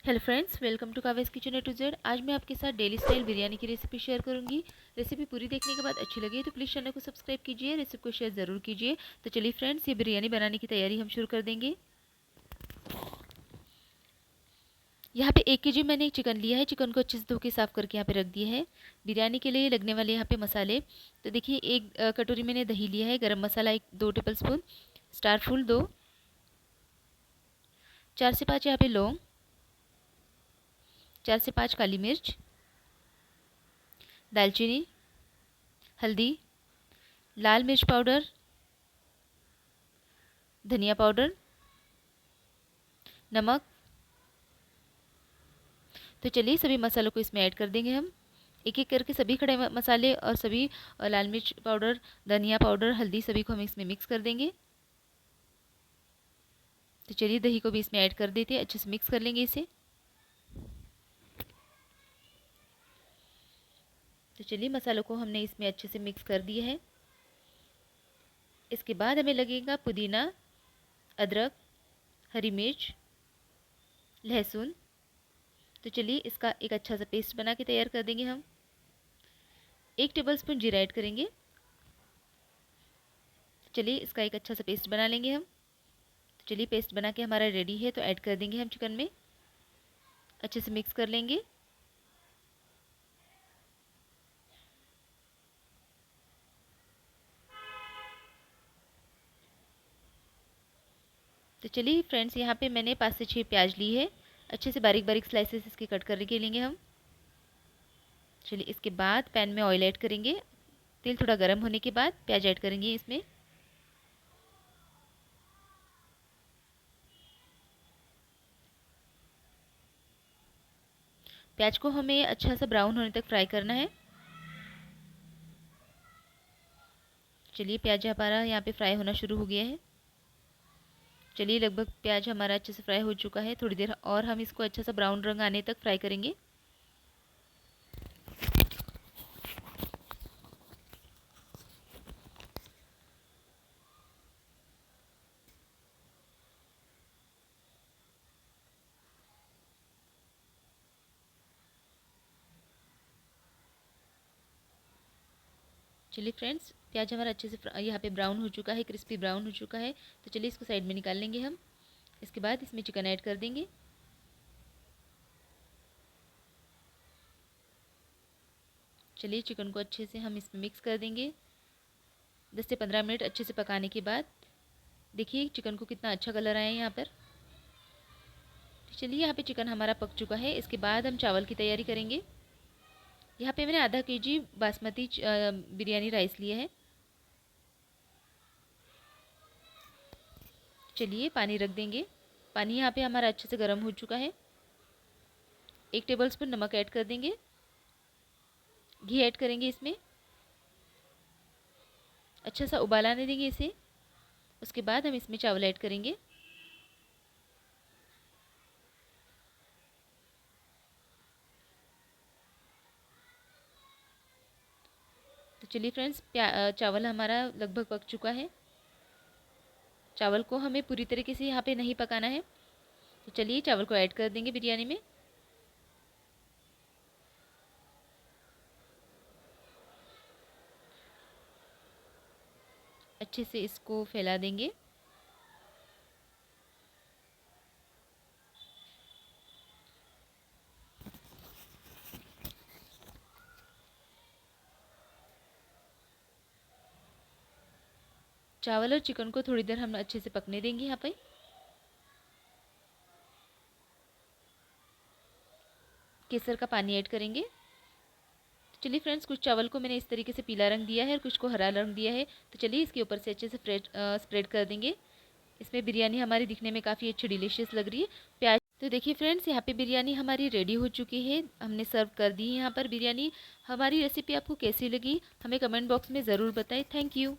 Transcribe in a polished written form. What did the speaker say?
Hello friends, welcome to कावेस kitchen A to Z. आज मैं आपके साथ डेली स्टाइल बिरयानी की रेसिपी शेयर करूंगी। रेसिपी पूरी देखने के बाद अच्छी लगी तो प्लीज़ चैनल को सब्सक्राइब कीजिए, रेसिपी को शेयर ज़रूर कीजिए। तो चलिए फ्रेंड्स, ये बिरयानी बनाने की तैयारी हम शुरू कर देंगे। यहाँ पे 1 kg मैंने चिकन लिया है। चिकन को अच्छे से धो के साफ़ करके यहाँ पे रख दिया है। बिरयानी के लिए लगने वाले यहाँ पे मसाले, तो देखिए एक कटोरी मैंने दही लिया है, गरम मसाला 2 टेबल स्पून, स्टार फूल 2, 4 से 5 यहाँ पे लौंग, 4 से 5 काली मिर्च, दालचीनी, हल्दी, लाल मिर्च पाउडर, धनिया पाउडर, नमक। तो चलिए सभी मसालों को इसमें ऐड कर देंगे हम एक एक करके। सभी खड़े मसाले और सभी लाल मिर्च पाउडर, धनिया पाउडर, हल्दी, सभी को हम इसमें मिक्स कर देंगे। तो चलिए दही को भी इसमें ऐड कर देते हैं, अच्छे से मिक्स कर लेंगे इसे। तो चलिए मसालों को हमने इसमें अच्छे से मिक्स कर दिया है। इसके बाद हमें लगेगा पुदीना, अदरक, हरी मिर्च, लहसुन। तो चलिए इसका एक अच्छा सा पेस्ट बना के तैयार कर देंगे हम। 1 टेबलस्पून जीरा ऐड करेंगे। चलिए इसका एक अच्छा सा पेस्ट बना लेंगे हम। तो चलिए पेस्ट बना के हमारा रेडी है, तो ऐड कर देंगे हम चिकन में, अच्छे से मिक्स कर लेंगे। तो चलिए फ्रेंड्स, यहाँ पे मैंने 5 से 6 प्याज ली है, अच्छे से बारीक बारीक स्लाइसेस इसके कट करके लेंगे हम। चलिए इसके बाद पैन में ऑयल ऐड करेंगे। तेल थोड़ा गर्म होने के बाद प्याज ऐड करेंगे इसमें। प्याज को हमें अच्छा सा ब्राउन होने तक फ्राई करना है। चलिए प्याज हमारा यहाँ पे फ्राई होना शुरू हो गया है। चलिए लगभग प्याज हमारा अच्छे से फ्राई हो चुका है। थोड़ी देर और हम इसको अच्छा सा ब्राउन रंग आने तक फ्राई करेंगे। चलिए फ्रेंड्स, प्याज हमारा अच्छे से यहाँ पे ब्राउन हो चुका है, क्रिस्पी ब्राउन हो चुका है। तो चलिए इसको साइड में निकाल लेंगे हम। इसके बाद इसमें चिकन ऐड कर देंगे। चलिए चिकन को अच्छे से हम इसमें मिक्स कर देंगे। 10 से 15 मिनट अच्छे से पकाने के बाद देखिए चिकन को कितना अच्छा कलर आया है यहाँ पर। तो चलिए यहाँ पे चिकन हमारा पक चुका है। इसके बाद हम चावल की तैयारी करेंगे। यहाँ पे मैंने आधा kg बासमती बिरयानी राइस लिया है। चलिए पानी रख देंगे। पानी यहाँ पे हमारा अच्छे से गर्म हो चुका है। 1 टेबलस्पून नमक ऐड कर देंगे। घी ऐड करेंगे इसमें, अच्छा सा उबाल आने देंगे इसे। उसके बाद हम इसमें चावल ऐड करेंगे। तो चलिए फ्रेंड्स, चावल हमारा लगभग पक चुका है। चावल को हमें पूरी तरीके से यहाँ पे नहीं पकाना है। तो चलिए चावल को ऐड कर देंगे बिरयानी में। अच्छे से इसको फैला देंगे। चावल और चिकन को थोड़ी देर हम अच्छे से पकने देंगे। यहाँ पे केसर का पानी ऐड करेंगे। तो चलिए फ्रेंड्स, कुछ चावल को मैंने इस तरीके से पीला रंग दिया है और कुछ को हरा रंग दिया है। तो चलिए इसके ऊपर से अच्छे से स्प्रेड कर देंगे। इसमें बिरयानी हमारी दिखने में काफ़ी अच्छी डिलीशियस लग रही है। प्याज, तो देखिए फ्रेंड्स, यहाँ पे बिरयानी हमारी रेडी हो चुकी है। हमने सर्व कर दी है यहाँ पर बिरयानी। हमारी रेसिपी आपको कैसी लगी हमें कमेंट बॉक्स में ज़रूर बताएं। Thank you.